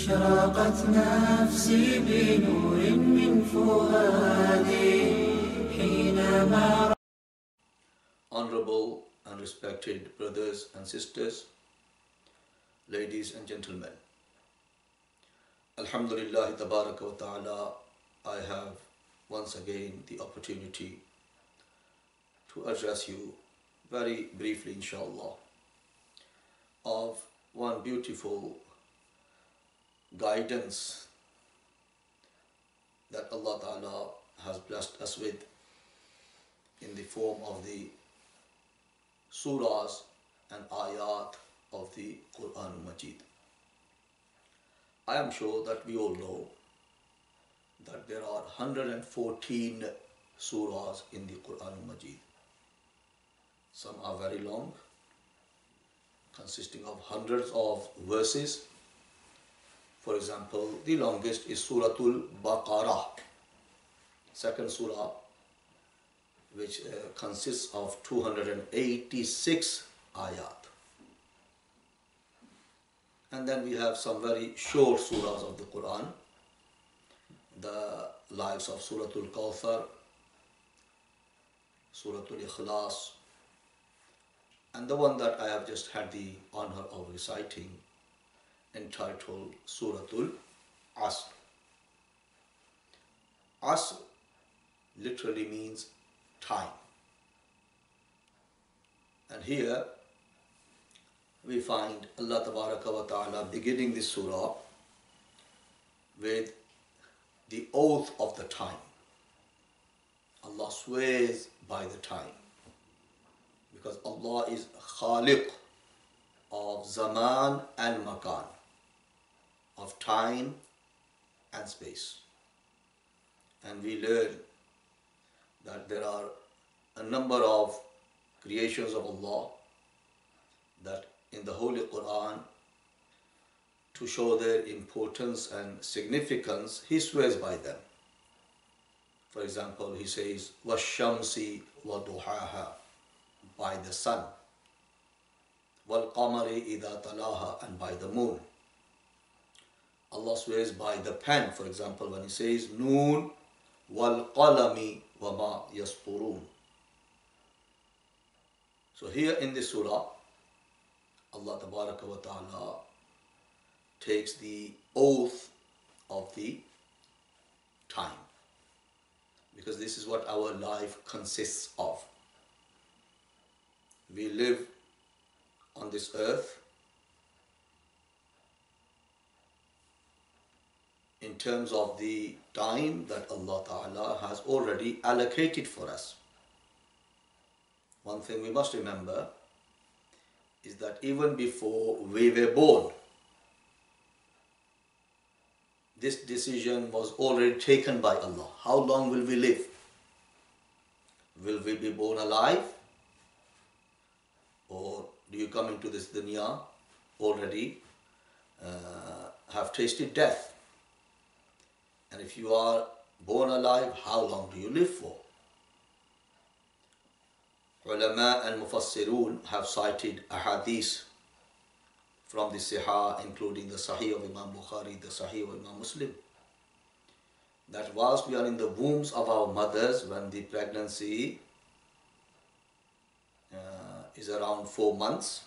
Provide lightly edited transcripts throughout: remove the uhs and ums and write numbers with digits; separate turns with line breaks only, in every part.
أشرقت نفسي بنور من فؤادي حينما.
Honorable and respected brothers and sisters, ladies and gentlemen, Alhamdulillah Tabaraka wa Ta'ala, I have once again the opportunity to address you very briefly, inshallah, of one beautiful guidance that Allah Ta'ala has blessed us with in the form of the surahs and ayat of the Quran Majid. I am sure that we all know that there are 114 surahs in the Quran Majid. Some are very long, consisting of hundreds of verses. For example, the longest is Surah Al second surah, which consists of 286 ayat. And then we have some very short surahs of the Quran, the likes of Surah Al Kawthar, Surah Al Ikhlas, and the one that I have just had the honor of reciting, entitled Surah Al Asr. Asr literally means time. And here we find Allah Tabaraka wa Ta'ala beginning this surah with the oath of the time. Allah swears by the time, because Allah is Khaliq of Zaman and Makan, of time and space. And we learn that there are a number of creations of Allah that in the Holy Quran, to show their importance and significance, He swears by them. For example, He says, وَالشَّمْسِ وَضُحَاهَا, by the sun, وَالْقَمَرِ إِذَا تَلَاهَا, and by the moon. Allah swears by the pen, for example, when He says, Noor-UL-Haram وَمَا يَسْطُرُونَ. So here in this surah, Allah Tabaraka wa Ta'ala takes the oath of the time, because this is what our life consists of. We live on this earth in terms of the time that Allah Ta'ala has already allocated for us. One thing we must remember is that even before we were born, this decision was already taken by Allah. How long will we live? Will we be born alive? Or do you come into this dunya already have tasted death? And if you are born alive, how long do you live for? Ulama and Mufassirun have cited ahadith from the Sihah, including the Sahih of Imam Bukhari, the Sahih of Imam Muslim, that whilst we are in the wombs of our mothers, when the pregnancy is around 4 months,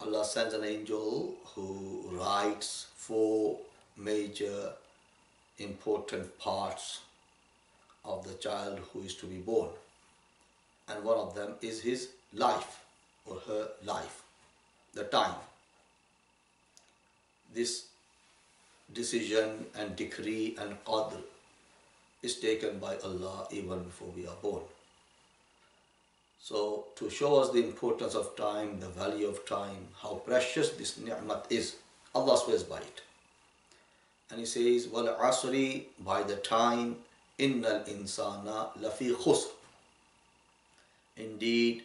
Allah sends an angel who writes 4 major important parts of the child who is to be born, and one of them is his life or her life, the time. This decision and decree and qadr is taken by Allah even before we are born. So to show us the importance of time, the value of time, how precious this ni'mat is, Allah swears by it. And He says, wal asri, by the time, innal insana lafi khusr. Indeed,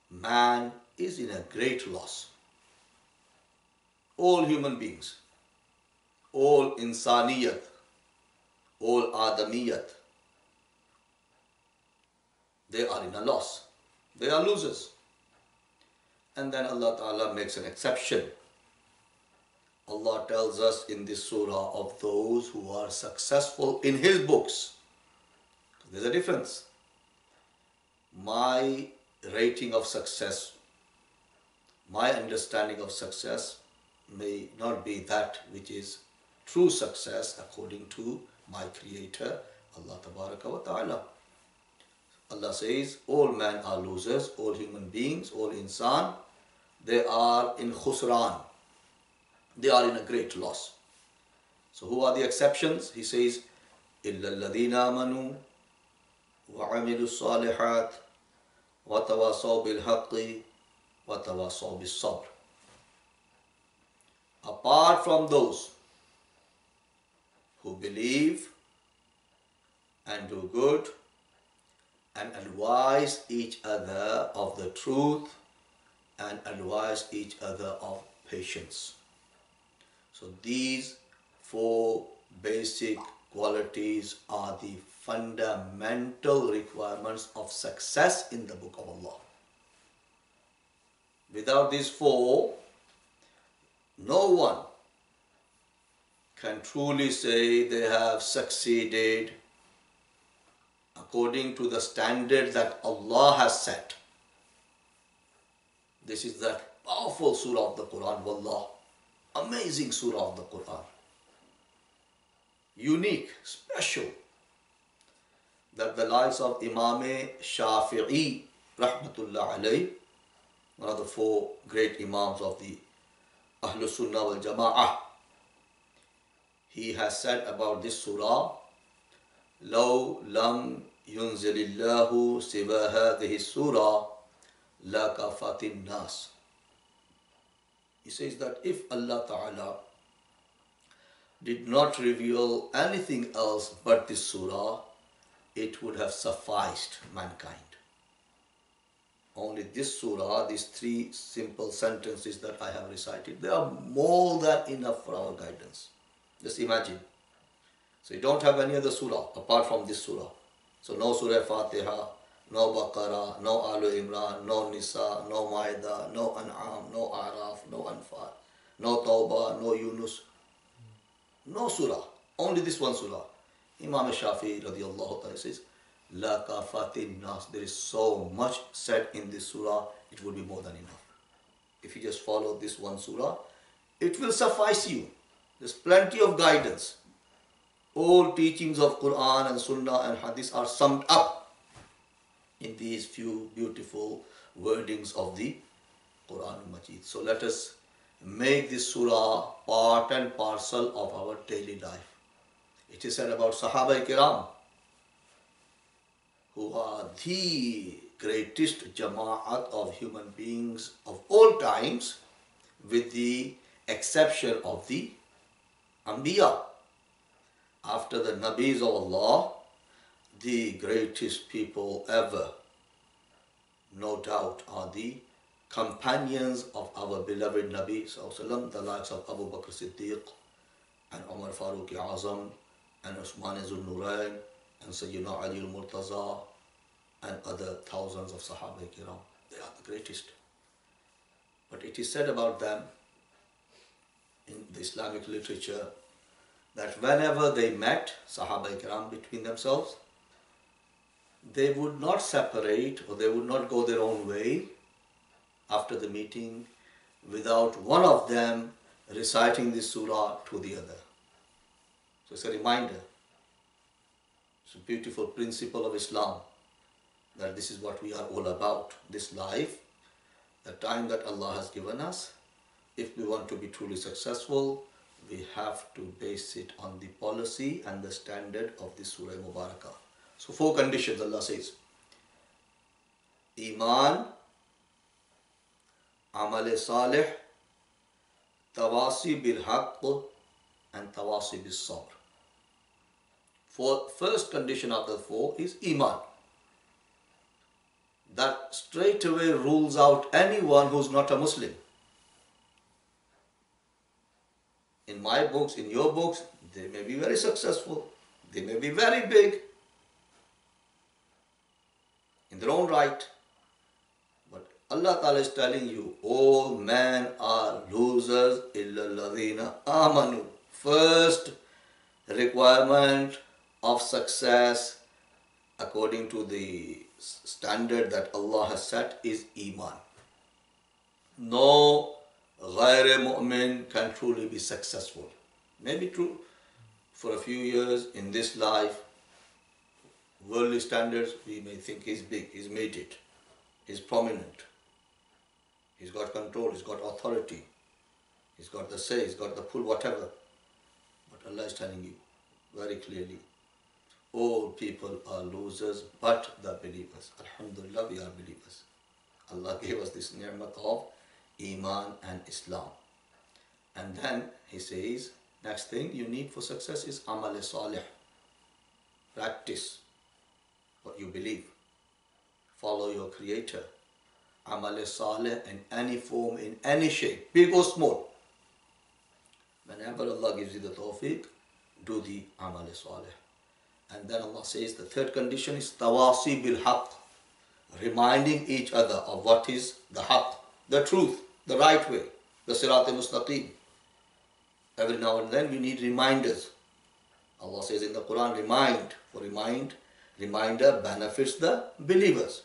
man is in a great loss. All human beings, all insaniyat, all adamiyat, they are in a loss. They are losers. And then Allah Ta'ala makes an exception Allah tells us in this surah of those who are successful in His books. There's a difference. My rating of success, my understanding of success may not be that which is true success according to my Creator, Allah Tabaraka wa Ta'ala. Allah says, all men are losers, all human beings, all insan, they are in khusran. They are in a great loss. So who are the exceptions? He says, إِلَّا الَّذِينَ آمَنُوا وَعَمِلُوا الصَّالِحَاتِ وَتَوَاصَوْا بِالْحَقِّ وَتَوَاصَوْا بِالصَّبْرِ. Apart from those who believe and do good and advise each other of the truth and advise each other of patience. So these four basic qualities are the fundamental requirements of success in the Book of Allah. Without these four, no one can truly say they have succeeded according to the standard that Allah has set. This is that powerful surah of the Quran, Wallah. Amazing surah of the Quran. Unique, special. That the likes of Imam Shafi'i, Rahmatullah alayh, one of the four great Imams of the Ahlul Sunnah wal Jama'ah, he has said about this surah, لَوْ لَمْ يُنزِلِ اللَّهُ سِوَى هَذِهِ السُّورَةِ لَكَفَتِ النَّاسِ. He says that if Allah Ta'ala did not reveal anything else but this surah, it would have sufficed mankind. Only this surah, these three simple sentences that I have recited, they are more than enough for our guidance. Just imagine. So you don't have any other surah apart from this surah. So no Surah Fatiha, no Baqarah, no Al Imran, no Nisa, no Ma'idah, no An'am, no Araf, no Anfal, no Tawbah, no Yunus. No surah. Only this one surah. Imam Shafi'i radiallahu ta'ala says, La kafatin nas. There is so much said in this surah, it will be more than enough. If you just follow this one surah, it will suffice you. There's plenty of guidance. All teachings of Quran and Sunnah and Hadith are summed up in these few beautiful wordings of the Quran Majid. So let us make this surah part and parcel of our daily life. It is said about Sahaba Kiram, who are the greatest jama'at of human beings of all times, with the exception of the Anbiya. After the Nabis of Allah, the greatest people ever, no doubt, are the companions of our beloved Nabi Sallallahu, the likes of Abu Bakr Siddiq and Umar Farooq Azam and Usman Zul Nurayn and Sayyidina Ali al-Murtaza and other thousands of Sahaba Kiram. They are the greatest. But it is said about them in the Islamic literature that whenever they met, Sahaba Kiram, between themselves, they would not separate or they would not go their own way after the meeting without one of them reciting this surah to the other. So it's a reminder. It's a beautiful principle of Islam that this is what we are all about. This life, the time that Allah has given us, if we want to be truly successful, we have to base it on the policy and the standard of this Surah Mubarakah. So 4 conditions Allah says. Iman, Amal Salih, Tawasi bil Haqq and Tawasi bil Sabr. First condition of the 4 is Iman. That straight away rules out anyone who's not a Muslim. In my books, in your books, they may be very successful. They may be very big in their own right. But Allah Ta'ala is telling you, all men are losers illa alladhina amanu. First requirement of success according to the standard that Allah has set is iman. No ghair mu'min can truly be successful. Maybe true for a few years in this life, worldly standards, we may think he's big, he's made it, he's prominent, he's got control, he's got authority, he's got the say, he's got the pull, whatever. But Allah is telling you very clearly, all people are losers but the believers. Alhamdulillah, we are believers. Allah gave us this ni'mat of Iman and Islam. And then He says, next thing you need for success is Amal Salih. Practice what you believe. Follow your Creator. Amal Salih in any form, in any shape, big or small. Whenever Allah gives you the tawfiq, do the Amal Salih. And then Allah says the third condition is Tawasi bil Haqq. Reminding each other of what is the Haqq, the truth, the right way, the Sirat al-Mustaqim. Every now and then we need reminders. Allah says in the Quran, reminder benefits the believers.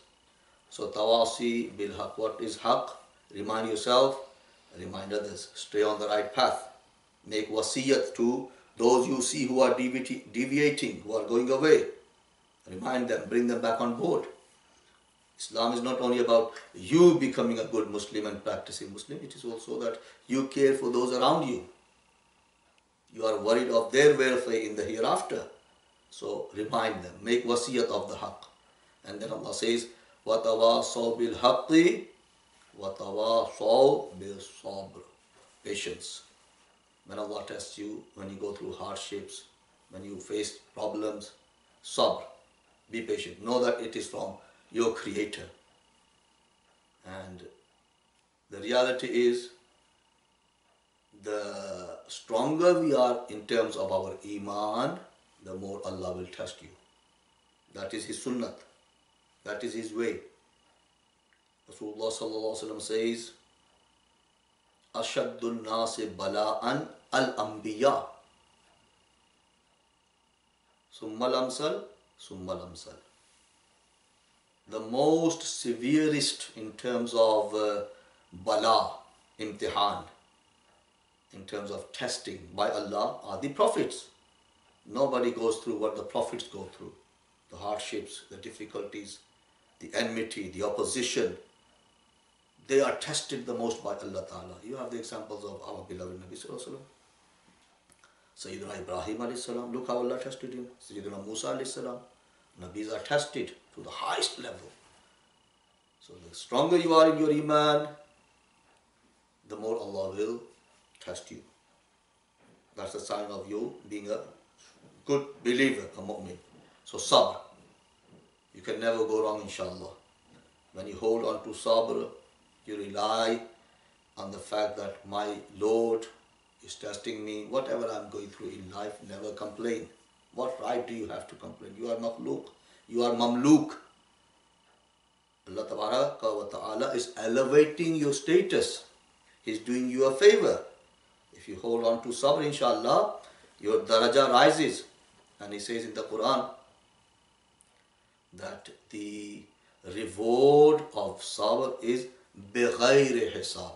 So Tawasi bil Haqq, what is Haqq? Remind yourself, remind others, stay on the right path. Make wasiyat to those you see who are deviating, who are going away. Remind them, bring them back on board. Islam is not only about you becoming a good Muslim and practicing Muslim, it is also that you care for those around you. You are worried of their welfare in the hereafter. So remind them, make wasiyat of the haqq. And then Allah says, وَتَوَاصَوْا بِالْحَقِّ وَتَوَاصَوْا بِالصَّبْرِ. Patience. When Allah tests you, when you go through hardships, when you face problems, sabr, be patient. Know that it is from your Creator. And the reality is, the stronger we are in terms of our iman, the more Allah will test you. That is His sunnat. That is His way. Rasulullah sallallahu alaihi wasallam says, Ashaddun nasi bala'an al-anbiya. Summal amsal, summal amsal. The most severest in terms of bala, imtihan, in terms of testing by Allah are the prophets. Nobody goes through what the prophets go through. The hardships, the difficulties, the enmity, the opposition. They are tested the most by Allah Ta'ala. You have the examples of our beloved Nabi Sallallahu Alaihi Wasallam. Sayyidina Ibrahim Alayhi Salam, look how Allah tested him. Sayyidina Musa Alayhi Salam. Nabis are tested to the highest level. So the stronger you are in your iman, the more Allah will test you. That's a sign of you being a good believer, a mu'min. So sabr. You can never go wrong, inshallah. When you hold on to sabr, you rely on the fact that my Lord is testing me. Whatever I'm going through in life, never complain. What right do you have to complain? You are makhluk. You are mamluk. Allah Tabaraka wa Ta'ala is elevating your status. He's doing you a favor. If you hold on to sabr, inshallah, your daraja rises. And He says in the Quran that the reward of sabr is بِغَيْرِ حِسَابٍ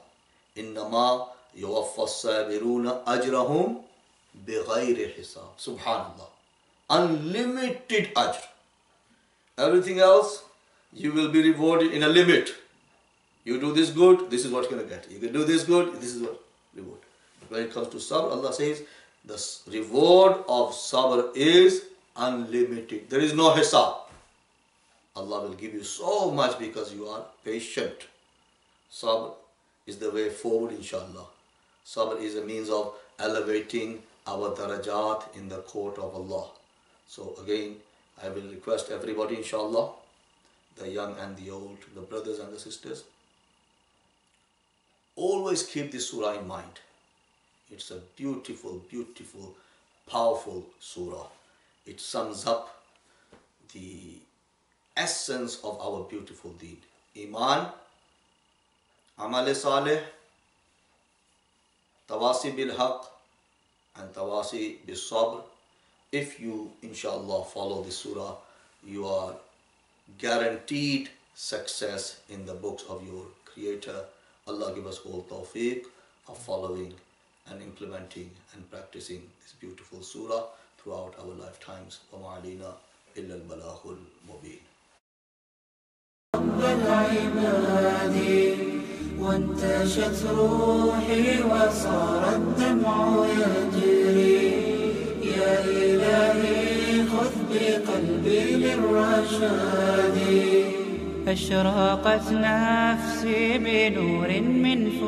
إِنَّمَا يُوَفَّى الصَّابِرُونَ أَجْرَهُمْ بِغَيْرِ حِسَابٍ. Subhanallah. Unlimited ajr. Everything else, you will be rewarded in a limit. You do this good, this is what you're going to get. You can do this good, this is what reward. But when it comes to sabr, Allah says, the reward of sabr is unlimited. There is no hisab. Allah will give you so much because you are patient. Sabr is the way forward, inshallah. Sabr is a means of elevating our darajat in the court of Allah. So again, I will request everybody, inshallah, the young and the old, the brothers and the sisters, always keep this surah in mind. It's a beautiful, beautiful, powerful surah. It sums up the essence of our beautiful deen. Iman, Amal Saleh, Tawasi bil Haqq, and tawasi bis sabr. If you inshallah follow this surah, you are guaranteed success in the books of your Creator. Allah give us all tawfiq of following and implementing and practicing this beautiful surah throughout our lifetimes. Wa ma alayna illa al-balagul mubin.
رب العباد وانتشت روحي وصار الدمع يجري يا إلهي خذ بقلبي للرشاد أشرقت نفسي بنور من